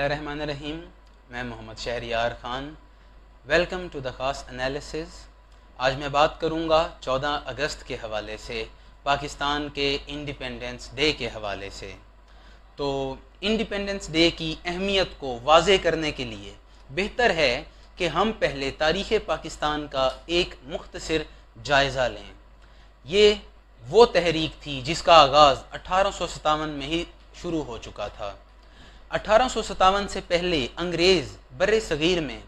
बिस्मिल्लाहिर्रहमानिर्रहीम। मैं Mohammad Shahryar Khan. Welcome to the ख़ास एनालिसिस। आज मैं बात करूंगा 14 अगस्त के हवाले से, पाकिस्तान के इंडिपेंडेंस डे के हवाले से। तो इंडिपेंडेंस डे की अहमियत को वाज़े करने के लिए बेहतर है कि हम पहले तारीख़ पाकिस्तान का एक मुख्तसर जायज़ा लें। ये वो तहरीक थी जिसका आगाज़ 1857 में ही शुरू हो चुका था। 1857 से पहले अंग्रेज़ बर्रे सगीर में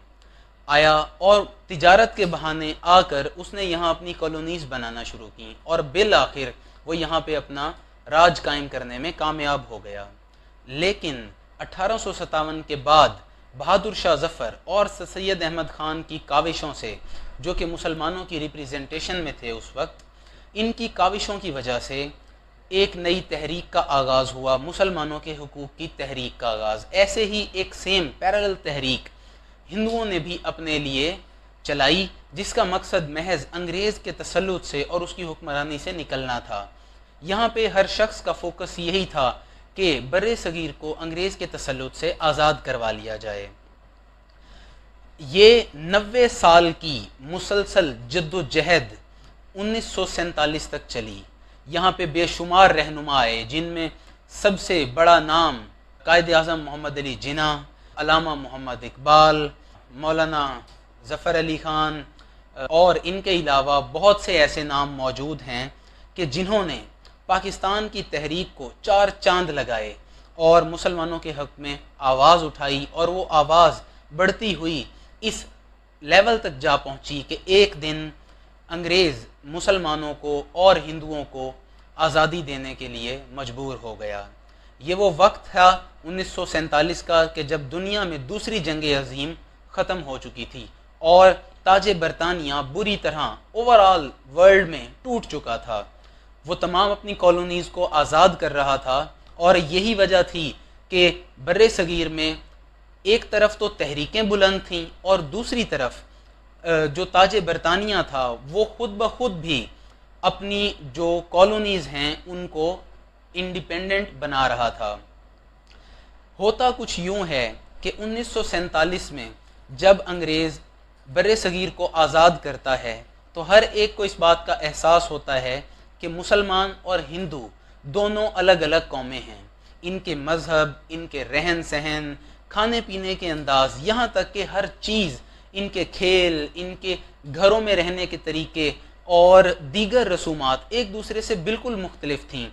आया और तिजारत के बहाने आकर उसने यहाँ अपनी कॉलोनीज़ बनाना शुरू की और बिल आखिर वो यहाँ पे अपना राज कायम करने में कामयाब हो गया। लेकिन 1857 के बाद बहादुर शाह ज़फ़र और सैयद अहमद ख़ान की काविशों से, जो कि मुसलमानों की रिप्रेजेंटेशन में थे उस वक्त, इनकी काविशों की वजह से एक नई तहरीक का आगाज़ हुआ, मुसलमानों के हुकूक़ की तहरीक का आगाज़। ऐसे ही एक सेम पैरेलल तहरीक हिंदुओं ने भी अपने लिए चलाई, जिसका मकसद महज अंग्रेज़ के तसल्लुत से और उसकी हुक्मरानी से निकलना था। यहाँ पे हर शख्स का फोकस यही था कि बर्रे सगीर को अंग्रेज़ के तसल्लुत से आज़ाद करवा लिया जाए। ये 90 साल की मुसलसल जद्दोजहद 1947 तक चली। यहाँ पे बेशुमार रहनुमा आए, जिनमें सबसे बड़ा नाम कायद आज़म मोहम्मद अली जिन्ना, अलामा मोहम्मद इकबाल, मौलाना ज़फ़र अली ख़ान और इनके अलावा बहुत से ऐसे नाम मौजूद हैं कि जिन्होंने पाकिस्तान की तहरीक को चार चांद लगाए और मुसलमानों के हक़ में आवाज़ उठाई, और वो आवाज़ बढ़ती हुई इस लेवल तक जा पहुँची कि एक दिन अंग्रेज़ मुसलमानों को और हिंदुओं को आज़ादी देने के लिए मजबूर हो गया। ये वो वक्त था 1947 का कि जब दुनिया में दूसरी जंग अज़ीम ख़त्म हो चुकी थी और ताजे बरतानिया बुरी तरह ओवरऑल वर्ल्ड में टूट चुका था। वो तमाम अपनी कॉलोनीज़ को आज़ाद कर रहा था, और यही वजह थी कि बर्रे सगीर में एक तरफ तो तहरीकें बुलंद थीं और दूसरी तरफ जो ताजे बरतानिया था वो ख़ुद ब खुद भी अपनी जो कॉलोनीज़ हैं उनको इंडिपेंडेंट बना रहा था। होता कुछ यूँ है कि 1947 में जब अंग्रेज़ बर्रे सगीर को आज़ाद करता है तो हर एक को इस बात का एहसास होता है कि मुसलमान और हिंदू दोनों अलग अलग कौमें हैं। इनके मज़हब, इनके रहन सहन, खाने पीने के अंदाज़, यहाँ तक कि हर चीज़, इनके खेल, इनके घरों में रहने के तरीके और दीगर रसूमात एक दूसरे से बिल्कुल मुख्तलिफ थीं,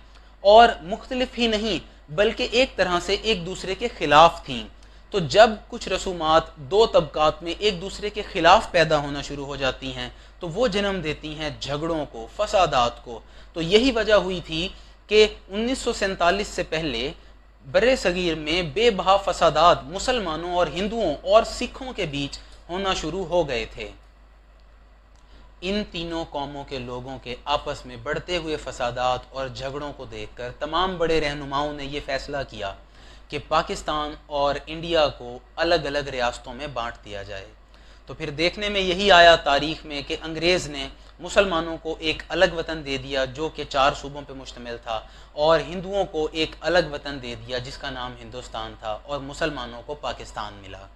और मुख्तलिफ ही नहीं बल्कि एक तरह से एक दूसरे के ख़िलाफ़ थीं। तो जब कुछ रसूमात दो तबकात में एक दूसरे के ख़िलाफ़ पैदा होना शुरू हो जाती हैं तो वो जन्म देती हैं झगड़ों को, फसादात को। तो यही वजह हुई थी कि 1947 से पहले बर्रे सगीर में बेबहा फसादात मुसलमानों और हिंदुओं और सिखों के बीच होना शुरू हो गए थे। इन तीनों कौमों के लोगों के आपस में बढ़ते हुए फसादात और झगड़ों को देखकर तमाम बड़े रहनुमाओं ने यह फ़ैसला किया कि पाकिस्तान और इंडिया को अलग अलग रियासतों में बांट दिया जाए। तो फिर देखने में यही आया तारीख़ में कि अंग्रेज़ ने मुसलमानों को एक अलग वतन दे दिया जो कि 4 सूबों पर मुश्तमिल था, और हिंदुओं को एक अलग वतन दे दिया जिसका नाम हिंदुस्तान था, और मुसलमानों को पाकिस्तान मिला।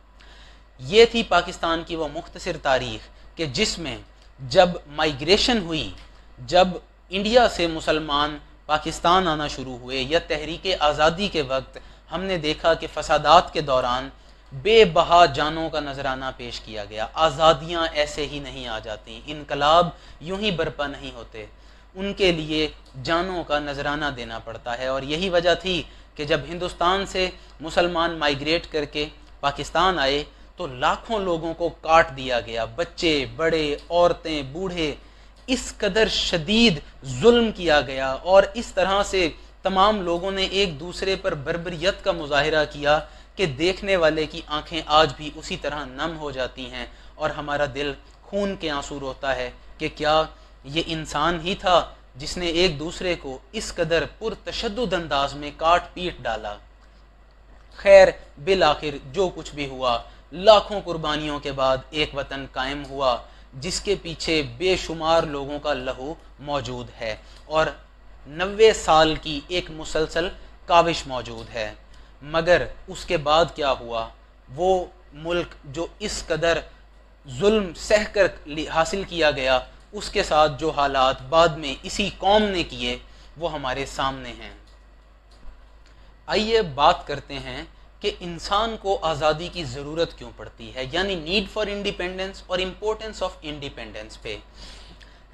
ये थी पाकिस्तान की वो मुख्तसर तारीख़ कि जिसमें जब माइग्रेशन हुई, जब इंडिया से मुसलमान पाकिस्तान आना शुरू हुए, या तहरीक आज़ादी के वक्त हमने देखा कि फसादात के दौरान बेबहा जानों का नजराना पेश किया गया। आज़ादियाँ ऐसे ही नहीं आ जाती, इनकलाब यूं ही बर्पा नहीं होते, उनके लिए जानों का नजराना देना पड़ता है। और यही वजह थी कि जब हिंदुस्तान से मुसलमान माइग्रेट करके पाकिस्तान आए तो लाखों लोगों को काट दिया गया, बच्चे, बड़े, औरतें, बूढ़े, इस कदर शदीद जुल्म किया गया, और इस तरह से तमाम लोगों ने एक दूसरे पर बर्बरियत का मुजाहिरा किया कि देखने वाले की आंखें आज भी उसी तरह नम हो जाती हैं और हमारा दिल खून के आंसू रोता है कि क्या ये इंसान ही था जिसने एक दूसरे को इस कदर पुरतशद्दुद अंदाज में काट पीट डाला। खैर, बिल आखिर जो कुछ भी हुआ, लाखों कुर्बानियों के बाद एक वतन कायम हुआ जिसके पीछे बेशुमार लोगों का लहू मौजूद है, और 90 साल की एक मुसलसल काविश मौजूद है। मगर उसके बाद क्या हुआ, वो मुल्क जो इस कदर जुल्म सह कर हासिल किया गया, उसके साथ जो हालात बाद में इसी कौम ने किए वो हमारे सामने हैं। आइए बात करते हैं कि इंसान को आज़ादी की ज़रूरत क्यों पड़ती है, यानी नीड फॉर इंडिपेंडेंस और इम्पोर्टेंस ऑफ इंडिपेंडेंस पे।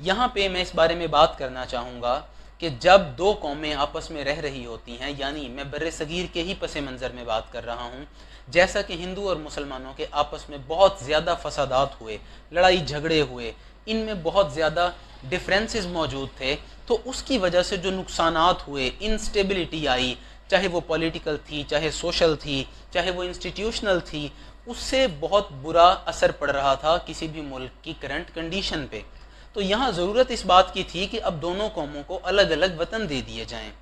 यहाँ पे मैं इस बारे में बात करना चाहूँगा कि जब दो कौमें आपस में रह रही होती हैं, यानी मैं बर्रे सगीर के ही पस मंज़र में बात कर रहा हूँ, जैसा कि हिंदू और मुसलमानों के आपस में बहुत ज़्यादा फसादात हुए, लड़ाई झगड़े हुए, इनमें बहुत ज़्यादा डिफरेंसेस मौजूद थे, तो उसकी वजह से जो नुकसानात हुए, इंस्टेबिलिटी आई, चाहे वो पॉलिटिकल थी, चाहे सोशल थी, चाहे वो इंस्टीट्यूशनल थी, उससे बहुत बुरा असर पड़ रहा था किसी भी मुल्क की करंट कंडीशन पे। तो यहाँ ज़रूरत इस बात की थी कि अब दोनों कौमों को अलग अलग वतन दे दिए जाएं,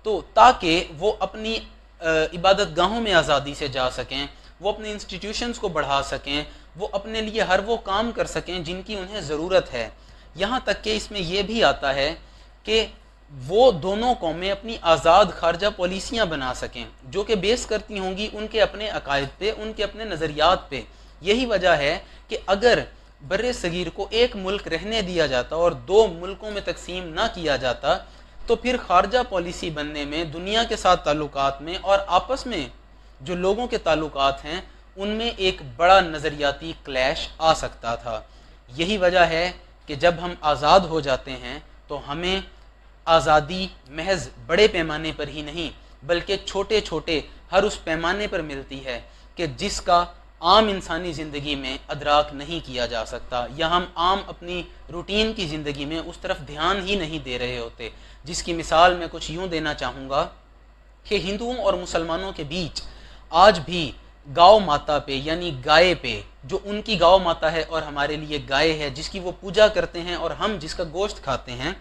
तो ताकि वो अपनी इबादत गाहों में आज़ादी से जा सकें, वो अपने इंस्टीट्यूशंस को बढ़ा सकें, वो अपने लिए हर वो काम कर सकें जिनकी उन्हें ज़रूरत है। यहाँ तक कि इसमें यह भी आता है कि वो दोनों कौमें अपनी आज़ाद खारजा पॉलिसियाँ बना सकें, जो कि बेस करती होंगी उनके अपने अकायद पे, उनके अपने नज़रियात पे। यही वजह है कि अगर बर्रे सगीर को एक मुल्क रहने दिया जाता और दो मुल्कों में तकसीम ना किया जाता, तो फिर खारजा पॉलिसी बनने में, दुनिया के साथ ताल्लुकात में और आपस में जो लोगों के ताल्लुकात हैं उनमें एक बड़ा नज़रियाती क्लैश आ सकता था। यही वजह है कि जब हम आज़ाद हो जाते हैं तो हमें आज़ादी महज बड़े पैमाने पर ही नहीं बल्कि छोटे छोटे हर उस पैमाने पर मिलती है कि जिसका आम इंसानी ज़िंदगी में अदराक नहीं किया जा सकता, या हम आम अपनी रूटीन की ज़िंदगी में उस तरफ ध्यान ही नहीं दे रहे होते। जिसकी मिसाल मैं कुछ यूँ देना चाहूँगा कि हिंदुओं और मुसलमानों के बीच आज भी गौ माता पे, यानी गाय पे, जो उनकी गौ माता है और हमारे लिए गाय है, जिसकी वो पूजा करते हैं और हम जिसका गोश्त खाते हैं,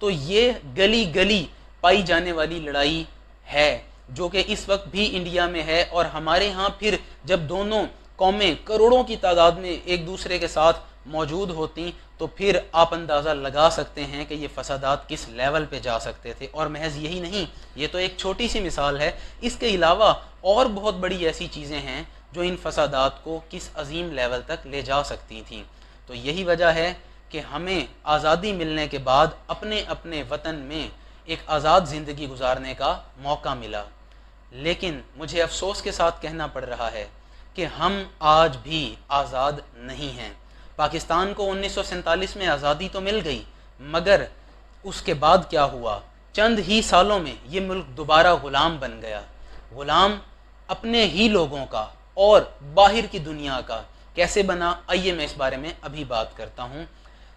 तो ये गली गली पाई जाने वाली लड़ाई है जो कि इस वक्त भी इंडिया में है। और हमारे यहाँ फिर जब दोनों कौमें करोड़ों की तादाद में एक दूसरे के साथ मौजूद होती, तो फिर आप अंदाज़ा लगा सकते हैं कि ये फसादात किस लेवल पे जा सकते थे। और महज यही नहीं, ये तो एक छोटी सी मिसाल है, इसके अलावा और बहुत बड़ी ऐसी चीज़ें हैं जो इन फसादात को किस अजीम लेवल तक ले जा सकती थीं। तो यही वजह है कि हमें आज़ादी मिलने के बाद अपने अपने वतन में एक आज़ाद ज़िंदगी गुजारने का मौका मिला। लेकिन मुझे अफसोस के साथ कहना पड़ रहा है कि हम आज भी आज़ाद नहीं हैं। पाकिस्तान को 1947 में आज़ादी तो मिल गई, मगर उसके बाद क्या हुआ, चंद ही सालों में ये मुल्क दोबारा ग़ुलाम बन गया। ग़ुलाम अपने ही लोगों का और बाहर की दुनिया का। कैसे बना, आइए मैं इस बारे में अभी बात करता हूँ।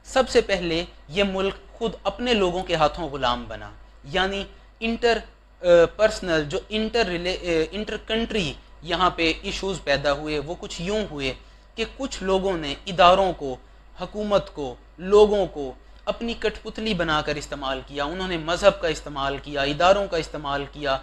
सबसे पहले ये मुल्क खुद अपने लोगों के हाथों ग़ुलाम बना, यानी इंटर पर्सनल जो इंटर कंट्री यहाँ पे इश्यूज़ पैदा हुए, वो कुछ यूँ हुए कि कुछ लोगों ने इदारों को, हुकूमत को, लोगों को अपनी कठपुतली बनाकर इस्तेमाल किया। उन्होंने मज़हब का इस्तेमाल किया, इदारों का इस्तेमाल किया,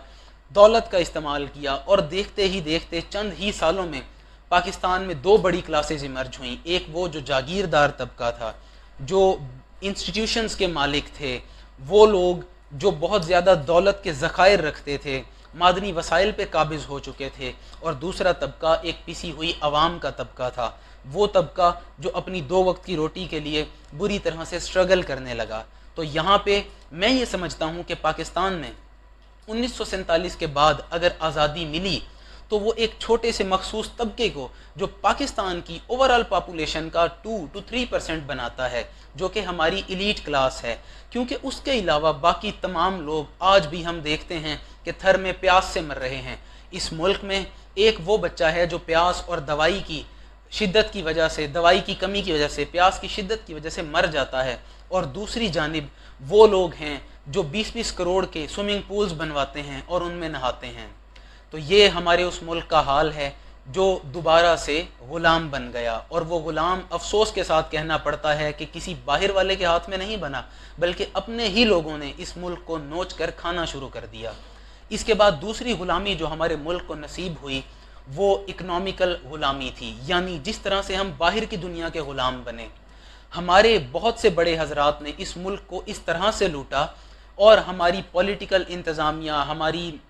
दौलत का इस्तेमाल किया, और देखते ही देखते चंद ही सालों में पाकिस्तान में दो बड़ी क्लासेज इमर्ज हुईं। एक वो जो जागीरदार तबका था, जो इंस्टीट्यूशंस के मालिक थे, वो लोग जो बहुत ज़्यादा दौलत के ज़खायर रखते थे, मादनी वसाइल पे काबिज़ हो चुके थे। और दूसरा तबका एक पिसी हुई अवाम का तबका था, वो तबका जो अपनी दो वक्त की रोटी के लिए बुरी तरह से स्ट्रगल करने लगा। तो यहाँ पे मैं ये समझता हूँ कि पाकिस्तान में 1947 के बाद अगर आज़ादी मिली तो वो एक छोटे से मखसूस तबके को, जो पाकिस्तान की ओवरऑल पॉपुलेशन का 2 to 3% बनाता है, जो कि हमारी एलीट क्लास है, क्योंकि उसके अलावा बाकी तमाम लोग आज भी हम देखते हैं कि थर में प्यास से मर रहे हैं। इस मुल्क में एक वो बच्चा है जो प्यास और दवाई की शिद्दत की वजह से, दवाई की कमी की वजह से, प्यास की शिद्दत की वजह से मर जाता है, और दूसरी जानिब वो लोग हैं जो 20-20 करोड़ के स्विमिंग पूल्स बनवाते हैं और उनमें नहाते हैं। तो ये हमारे उस मुल्क का हाल है जो दोबारा से ग़ुलाम बन गया। और वो ग़ुलाम अफसोस के साथ कहना पड़ता है कि किसी बाहर वाले के हाथ में नहीं बना, बल्कि अपने ही लोगों ने इस मुल्क को नोच कर खाना शुरू कर दिया। इसके बाद दूसरी ग़ुलामी जो हमारे मुल्क को नसीब हुई वो इकनॉमिकल ग़ुलामी थी, यानी जिस तरह से हम बाहर की दुनिया के ग़ुलाम बने। हमारे बहुत से बड़े हजरात ने इस मुल्क को इस तरह से लूटा, और हमारी पॉलिटिकल इंतज़ामिया, हमारी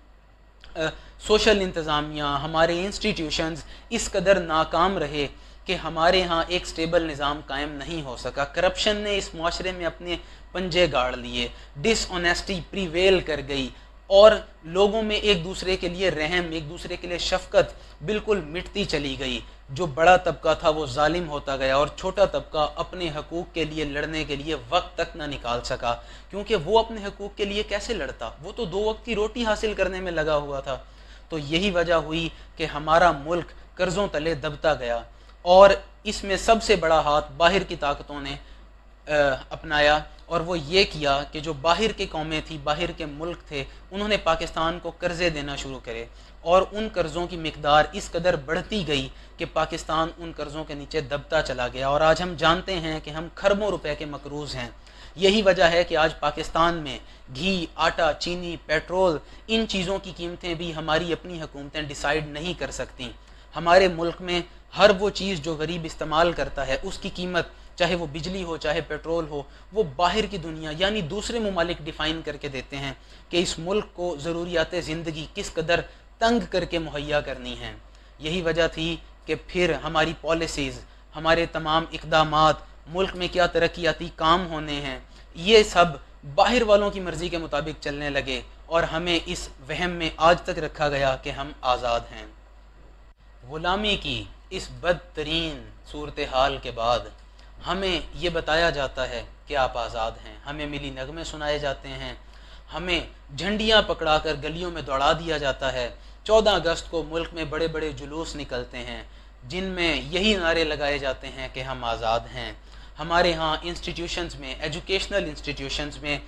सोशल इंतज़ामिया, हमारे इंस्टीट्यूशंस इस कदर नाकाम रहे कि हमारे यहाँ एक स्टेबल निज़ाम कायम नहीं हो सका। करप्शन ने इस माशरे में अपने पंजे गाड़ लिए, डिसऑनेस्टी प्रीवेल कर गई और लोगों में एक दूसरे के लिए रहम, एक दूसरे के लिए शफकत बिल्कुल मिटती चली गई। जो बड़ा तबका था वो जालिम होता गया और छोटा तबका अपने हकूक़ के लिए लड़ने के लिए वक्त तक ना निकाल सका, क्योंकि वो अपने हकूक़ के लिए कैसे लड़ता, वो तो 2 वक्त की रोटी हासिल करने में लगा हुआ था। तो यही वजह हुई कि हमारा मुल्क कर्ज़ों तले दबता गया और इसमें सबसे बड़ा हाथ बाहर की ताकतों ने अपनाया, और वो ये किया कि जो बाहर की कौमें थी, बाहर के मुल्क थे, उन्होंने पाकिस्तान को कर्ज़े देना शुरू करे और उन कर्ज़ों की मिकदार इस कदर बढ़ती गई कि पाकिस्तान उन कर्ज़ों के नीचे दबता चला गया। और आज हम जानते हैं कि हम खरबों रुपए के मकरूज़ हैं। यही वजह है कि आज पाकिस्तान में घी, आटा, चीनी, पेट्रोल, इन चीज़ों की कीमतें भी हमारी अपनी हुकूमतें डिसाइड नहीं कर सकती। हमारे मुल्क में हर वो चीज़ जो गरीब इस्तेमाल करता है उसकी कीमत, चाहे वो बिजली हो, चाहे पेट्रोल हो, वो बाहर की दुनिया यानी दूसरे ममालिक डिफ़ाइन करके देते हैं कि इस मुल्क को ज़रूरियात ज़िंदगी किस कदर तंग करके मुहैया करनी है। यही वजह थी कि फिर हमारी पॉलिसीज़, हमारे तमाम इक़दामात, मुल्क में क्या तरक्याती काम होने हैं, ये सब बाहर वालों की मर्ज़ी के मुताबिक चलने लगे और हमें इस वहम में आज तक रखा गया कि हम आज़ाद हैं। ग़ुलामी की इस बदतरीन सूरत हाल के बाद हमें ये बताया जाता है कि आप आज़ाद हैं, हमें मिली नगमे सुनाए जाते हैं, हमें झंडियाँ पकड़ाकर गलियों में दौड़ा दिया जाता है। 14 अगस्त को मुल्क में बड़े बड़े जुलूस निकलते हैं जिनमें यही नारे लगाए जाते हैं कि हम आज़ाद हैं। हमारे यहाँ इंस्टीट्यूशंस में, एजुकेशनल इंस्टीट्यूशंस में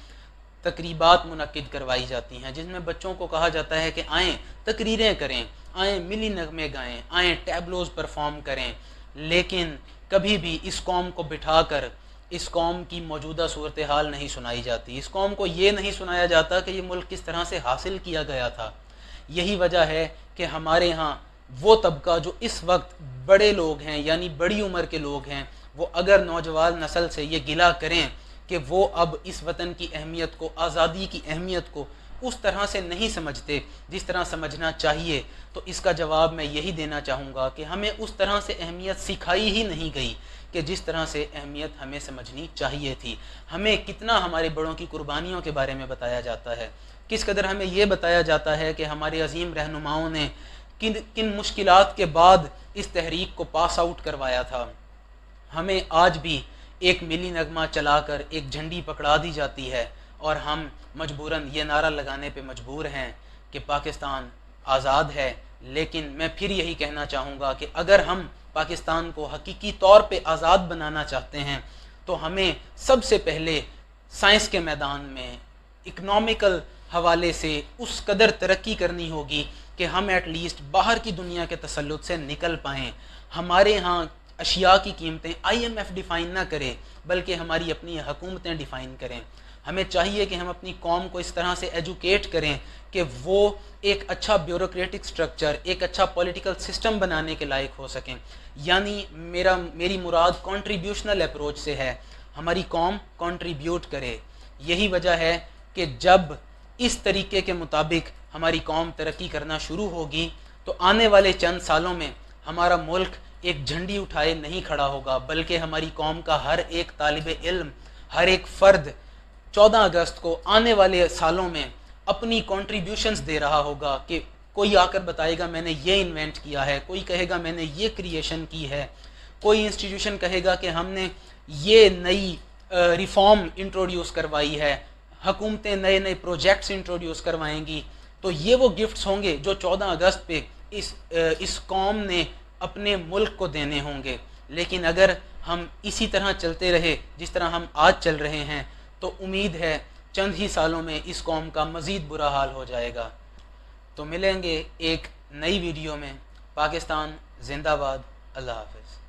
तकरीबात मुनक्किद करवाई जाती हैं जिसमें बच्चों को कहा जाता है कि आएँ तकरीरें करें, आएँ मिली नगमे गाएँ, आएँ टैबलोज़ परफॉर्म करें, लेकिन कभी भी इस कौम को बिठाकर इस कौम की मौजूदा सूरत हाल नहीं सुनाई जाती। इस कौम को ये नहीं सुनाया जाता कि ये मुल्क किस तरह से हासिल किया गया था। यही वजह है कि हमारे यहाँ वो तबका जो इस वक्त बड़े लोग हैं यानी बड़ी उम्र के लोग हैं, वो अगर नौजवान नस्ल से ये गिला करें कि वो अब इस वतन की अहमियत को, आज़ादी की अहमियत को उस तरह से नहीं समझते जिस तरह समझना चाहिए, तो इसका जवाब मैं यही देना चाहूँगा कि हमें उस तरह से अहमियत सिखाई ही नहीं गई कि जिस तरह से अहमियत हमें समझनी चाहिए थी। हमें कितना हमारे बड़ों की कुर्बानियों के बारे में बताया जाता है, किस कदर हमें ये बताया जाता है कि हमारे अजीम रहनुमाओं ने किन किन मुश्किलात के बाद इस तहरीक को पास आउट करवाया था। हमें आज भी एक मिली नगमा चलाकर एक झंडी पकड़ा दी जाती है और हम मजबूरन ये नारा लगाने पे मजबूर हैं कि पाकिस्तान आज़ाद है। लेकिन मैं फिर यही कहना चाहूँगा कि अगर हम पाकिस्तान को हकीकी तौर पे आज़ाद बनाना चाहते हैं तो हमें सबसे पहले साइंस के मैदान में, इकनॉमिकल हवाले से उस कदर तरक्की करनी होगी कि हम एटलीस्ट बाहर की दुनिया के तसल्लुत से निकल पाएँ। हमारे यहाँ अशिया की कीमतें IMF डिफ़ाइन ना करे बल्कि हमारी अपनी हुकूमतें डिफ़ाइन करें। हमें चाहिए कि हम अपनी कौम को इस तरह से एजुकेट करें कि वो एक अच्छा ब्यूरोक्रेटिक स्ट्रक्चर, एक अच्छा पॉलिटिकल सिस्टम बनाने के लायक हो सकें। यानी मेरी मुराद कॉन्ट्रीब्यूशनल अप्रोच से है, हमारी कौम कंट्रीब्यूट करे। यही वजह है कि जब इस तरीके के मुताबिक हमारी कौम तरक्की करना शुरू होगी तो आने वाले चंद सालों में हमारा मुल्क एक झंडी उठाए नहीं खड़ा होगा, बल्कि हमारी कौम का हर एक तालिब इल्म, हर एक फ़र्द 14 अगस्त को आने वाले सालों में अपनी कॉन्ट्रीब्यूशंस दे रहा होगा कि कोई आकर बताएगा मैंने ये इन्वेंट किया है, कोई कहेगा मैंने ये क्रिएशन की है, कोई इंस्टीट्यूशन कहेगा कि हमने ये नई रिफॉर्म इंट्रोड्यूस करवाई है, हुकूमतें नए नए प्रोजेक्ट्स इंट्रोड्यूस करवाएंगी। तो ये वो गिफ्ट्स होंगे जो 14 अगस्त पे इस कौम ने अपने मुल्क को देने होंगे। लेकिन अगर हम इसी तरह चलते रहे जिस तरह हम आज चल रहे हैं तो उम्मीद है चंद ही सालों में इस कौम का मज़ीद बुरा हाल हो जाएगा। तो मिलेंगे एक नई वीडियो में। पाकिस्तान जिंदाबाद। अल्लाह हाफ़िज़।